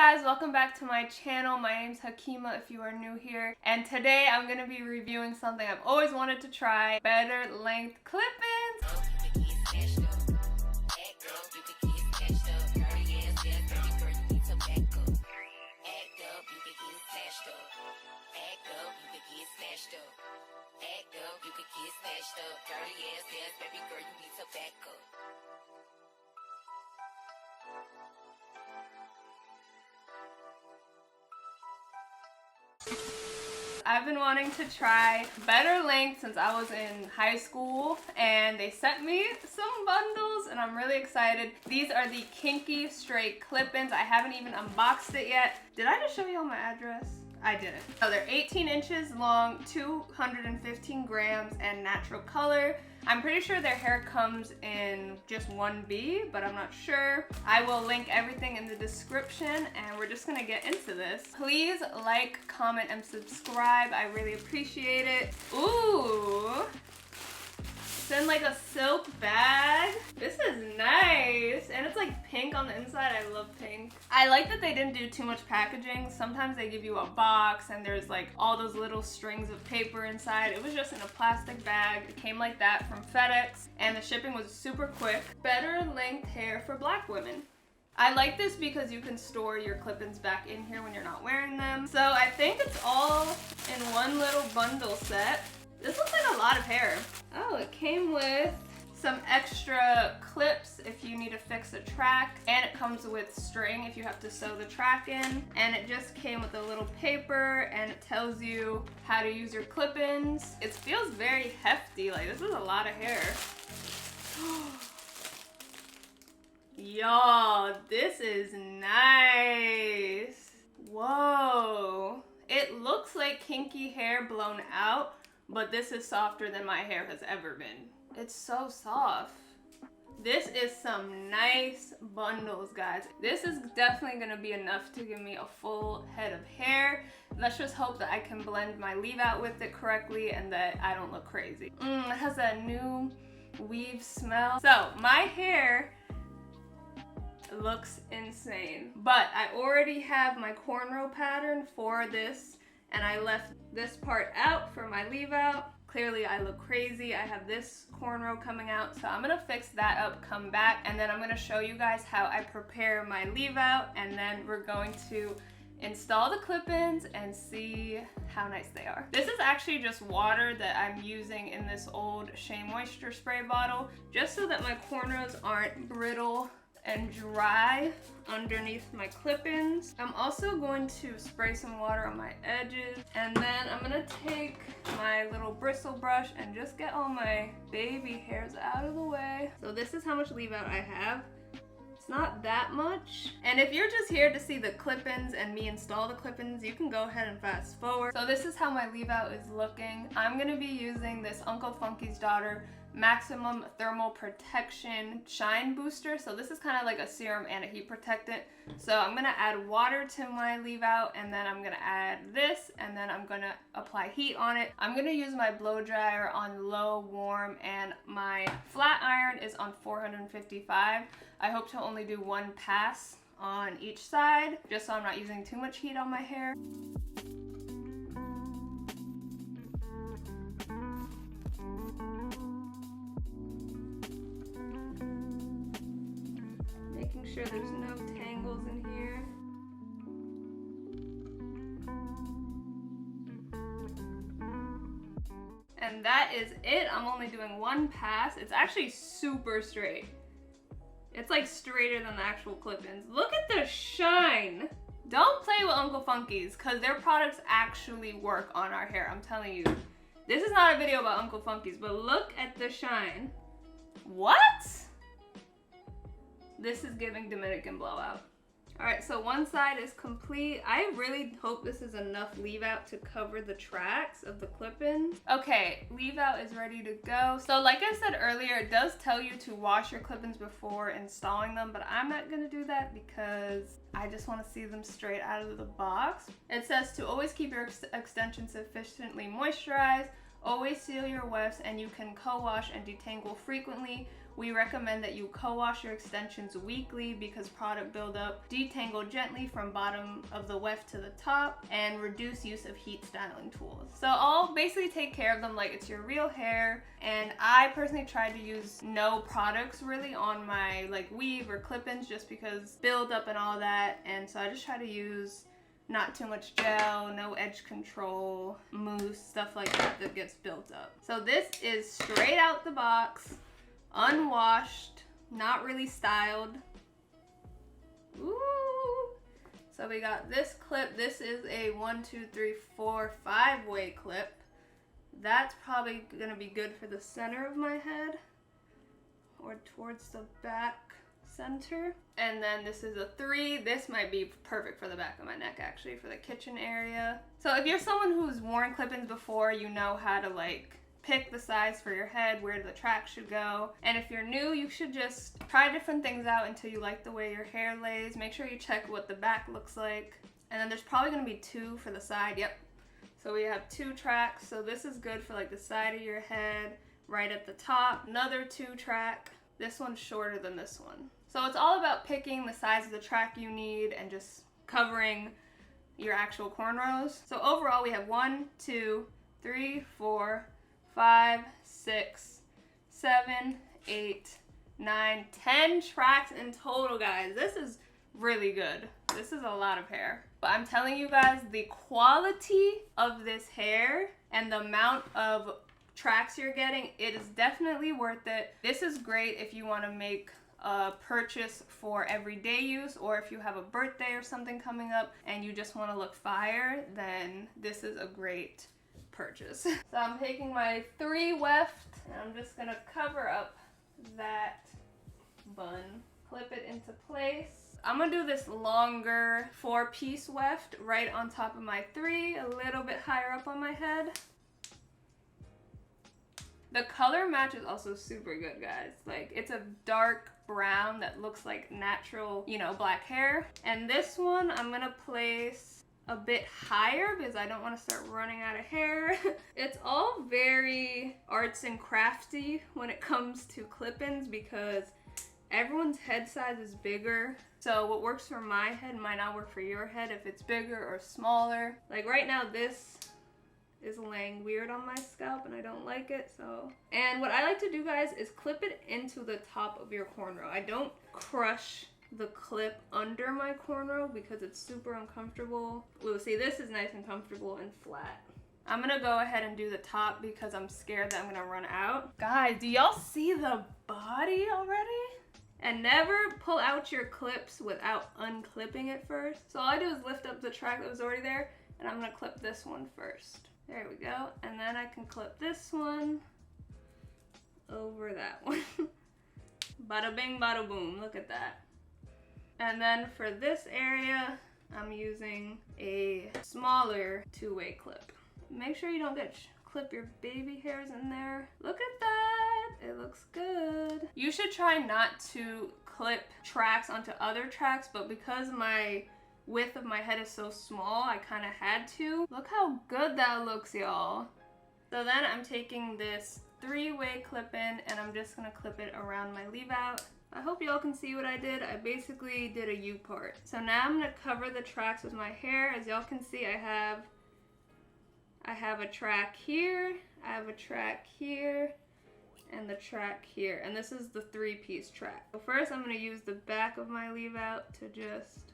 guys, welcome back to my channel. My name's Hakima if you are new here, and today I'm going to be reviewing something I've always wanted to try, Better Length Clip Ins. I've been wanting to try Better Length since I was in high school, and they sent me some bundles and I'm really excited. These are the Kinky straight clip-ins. I haven't even unboxed it yet. Did I just show you all my address? I didn't. So they're 18 inches long, 215 grams, and natural color. I'm pretty sure their hair comes in just 1B, but I'm not sure. I will link everything in the description, and we're just gonna get into this. Please like, comment, and subscribe. I really appreciate it. Ooh. It's in like a silk bag. This is nice. And it's like pink on the inside. I love pink. I like that they didn't do too much packaging. Sometimes they give you a box and there's like all those little strings of paper inside. It was just in a plastic bag. It came like that from FedEx, and the shipping was super quick. Better length hair for Black women. I like this because you can store your clip-ins back in here when you're not wearing them. So I think it's all in one little bundle set. This looks like a lot of hair. Oh, it came with some extra clips if you need to fix a track, and it comes with string if you have to sew the track in, and it just came with a little paper, and it tells you how to use your clip-ins. It feels very hefty, like this is a lot of hair. Y'all, this is nice. Whoa. It looks like kinky hair blown out, but this is softer than my hair has ever been. It's so soft. This is some nice bundles, guys. This is definitely gonna be enough to give me a full head of hair. Let's just hope that I can blend my leave out with it correctly and that I don't look crazy. It has that new weave smell. So my hair looks insane, but I already have my cornrow pattern for this, and I left this part out for my leave out. Clearly I look crazy. I have this cornrow coming out, so I'm gonna fix that up, come back, and then I'm gonna show you guys how I prepare my leave out, and then we're going to install the clip-ins and see how nice they are. This is actually just water that I'm using in this old Shea Moisture spray bottle, just so that my cornrows aren't brittle and dry underneath my clip-ins. I'm also going to spray some water on my edges, and then I'm gonna take my little bristle brush and just get all my baby hairs out of the way. So this is how much leave out I have. It's not that much. And if you're just here to see the clip-ins and me install the clip-ins, you can go ahead and fast forward. So this is how my leave out is looking. I'm gonna be using this Uncle Funky's Daughter Maximum Thermal Protection Shine Booster. So this is kind of like a serum and a heat protectant. So I'm gonna add water to my leave out, and then I'm gonna add this, and then I'm gonna apply heat on it. I'm gonna use my blow dryer on low, warm, and my flat iron is on 455. I hope to only do one pass on each side, just so I'm not using too much heat on my hair. Making sure there's no tangles in here. And that is it. I'm only doing one pass. It's actually super straight. It's like straighter than the actual clip-ins. Look at the shine. Don't play with Uncle Funky's, because their products actually work on our hair. I'm telling you. This is not a video about Uncle Funky's, but look at the shine. What? This is giving Dominican blowout. All right, so one side is complete. I really hope this is enough leave out to cover the tracks of the clip-ins. Okay, leave out is ready to go. So like I said earlier, it does tell you to wash your clip-ins before installing them, but I'm not gonna do that because I just wanna see them straight out of the box. It says to always keep your extensions sufficiently moisturized, always seal your wefts, and you can co-wash and detangle frequently We recommend that you co-wash your extensions weekly because product buildup, detangle gently from bottom of the weft to the top, and reduce use of heat styling tools. So I'll basically take care of them like it's your real hair, and I personally try to use no products really on my like weave or clip-ins just because buildup and all that, and so I just try to use not too much gel, no edge control, mousse, stuff like that that gets built up. So this is straight out the box, unwashed, not really styled. Ooh. So we got this clip. This is a 1, 2, 3, 4, 5-way clip. That's probably gonna be good for the center of my head or towards the back center. And then this is a 3. This might be perfect for the back of my neck, actually, for the kitchen area. So if you're someone who's worn clip-ins before, you know how to like pick the size for your head, where the track should go. And if you're new, you should just try different things out until you like the way your hair lays. Make sure you check what the back looks like. And then there's probably gonna be 2 for the side. Yep. So we have 2 tracks. So this is good for like the side of your head, right at the top. Another 2 track. This one's shorter than this one. So it's all about picking the size of the track you need and just covering your actual cornrows. So overall we have 1, 2, 3, 4, 5, 6, 7, 8, 9, 10 tracks in total, guys. This is really good. This is a lot of hair. But I'm telling you guys, the quality of this hair and the amount of tracks you're getting, it is definitely worth it. This is great if you want to make a purchase for everyday use, or if you have a birthday or something coming up and you just want to look fire, then this is a great purchase. So I'm taking my 3 weft and I'm just gonna cover up that bun, clip it into place. I'm gonna do this longer 4-piece weft right on top of my 3, a little bit higher up on my head. The color match is also super good, guys. Like, it's a dark brown that looks like natural, you know, black hair. And this one I'm gonna place a bit higher because I don't want to start running out of hair. It's all very arts and crafty when it comes to clip-ins because everyone's head size is bigger. So what works for my head might not work for your head if it's bigger or smaller. Like right now, this is laying weird on my scalp and I don't like it, so. And what I like to do, guys, is clip it into the top of your cornrow. I don't crush the clip under my cornrow because it's super uncomfortable. Ooh, see, this is nice and comfortable and flat. I'm gonna go ahead and do the top because I'm scared that I'm gonna run out. Guys, do y'all see the body already? And never pull out your clips without unclipping it first. So all I do is lift up the track that was already there, and I'm gonna clip this one first. There we go. And then I can clip this one over that one. Bada bing, bada boom. Look at that. And then for this area, I'm using a smaller 2-way clip. Make sure you don't clip your baby hairs in there. Look at that. It looks good. You should try not to clip tracks onto other tracks, but because my width of my head is so small, I kind of had to. Look how good that looks, y'all. So then I'm taking this 3-way clip-in and I'm just gonna clip it around my leave out. I hope y'all can see what I did. I basically did a U part. So now I'm gonna cover the tracks with my hair. As y'all can see, I have a track here, I have a track here, and the track here. And this is the 3-piece track. So first I'm gonna use the back of my leave out to just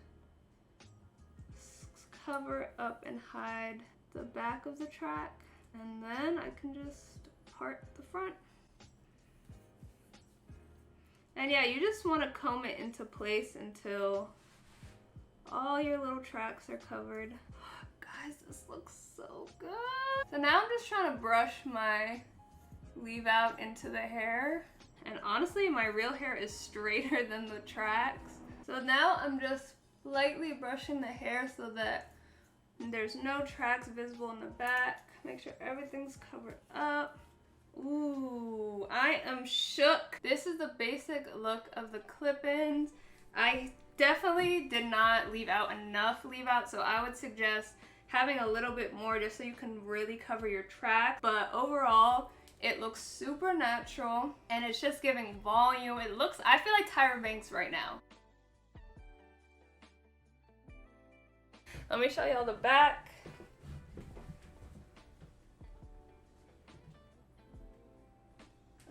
cover up and hide the back of the track, and then I can just part the front. And yeah, you just want to comb it into place until all your little tracks are covered. Guys, this looks so good. So now I'm just trying to brush my leave out into the hair, and honestly my real hair is straighter than the tracks. So now I'm just lightly brushing the hair so that there's no tracks visible in the back. Make sure everything's covered up. Ooh, I am shook. This is the basic look of the clip-ins. I definitely did not leave out enough leave out, so I would suggest having a little bit more just so you can really cover your track. But overall, It looks super natural and it's just giving volume. It looks, I feel like Tyra Banks right now. Let me show y'all the back.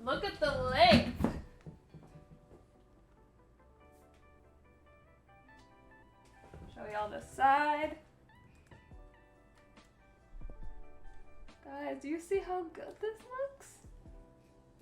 Look at the length. Show y'all the side. Guys, do you see how good this looks?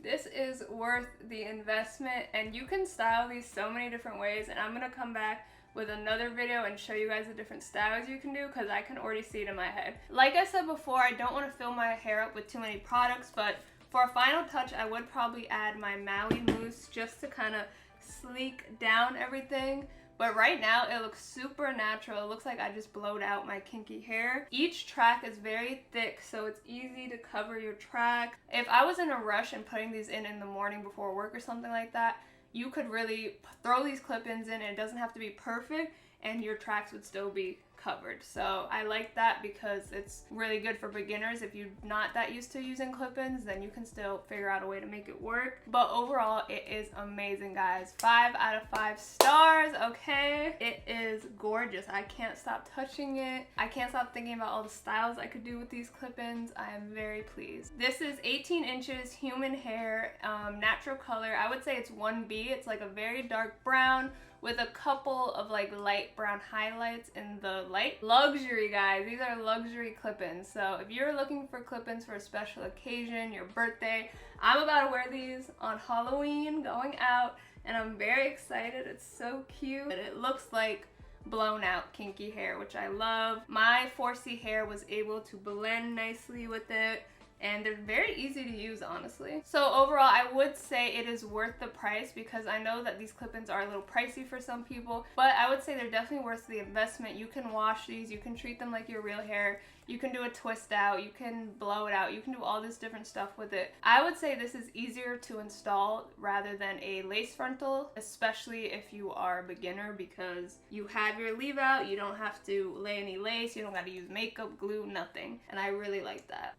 This is worth the investment, and you can style these so many different ways, and I'm gonna come back with another video and show you guys the different styles you can do, because I can already see it in my head. Like I said before, I don't want to fill my hair up with too many products, but for a final touch, I would probably add my Maui mousse just to kind of sleek down everything. But right now, it looks super natural. It looks like I just blowed out my kinky hair. Each track is very thick, so it's easy to cover your track. If I was in a rush and putting these in the morning before work or something like that, you could really throw these clip-ins in, and it doesn't have to be perfect, and your tracks would still be covered. So I like that because it's really good for beginners. If you're not that used to using clip-ins, then you can still figure out a way to make it work. But overall, it is amazing, guys. 5 out of 5 stars, okay? It is gorgeous. I can't stop touching it. I can't stop thinking about all the styles I could do with these clip-ins. I am very pleased. This is 18 inches human hair, natural color. I would say it's 1B. It's like a very dark brown with a couple of like light brown highlights in the light. Luxury, guys. These are luxury clip-ins. So if you're looking for clip-ins for a special occasion, your birthday, I'm about to wear these on Halloween going out, and I'm very excited. It's so cute. It looks like blown out kinky hair, which I love. My 4C hair was able to blend nicely with it, and they're very easy to use, honestly. So overall, I would say it is worth the price, because I know that these clip-ins are a little pricey for some people, but I would say they're definitely worth the investment. You can wash these, you can treat them like your real hair, you can do a twist out, you can blow it out, you can do all this different stuff with it. I would say this is easier to install rather than a lace frontal, especially if you are a beginner, because you have your leave out, you don't have to lay any lace, you don't got to use makeup, glue, nothing, and I really like that.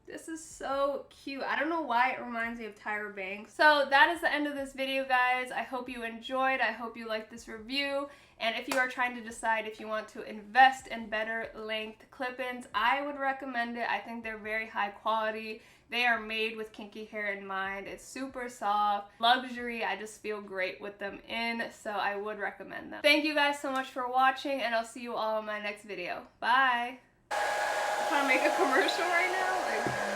This is so cute. I don't know why it reminds me of Tyra Banks. So that is the end of this video, guys. I hope you enjoyed. I hope you liked this review. And if you are trying to decide if you want to invest in better length clip-ins, I would recommend it. I think they're very high quality. They are made with kinky hair in mind. It's super soft, luxury. I just feel great with them in, so I would recommend them. Thank you guys so much for watching, and I'll see you all in my next video. Bye. I'm trying to make a commercial right now. Like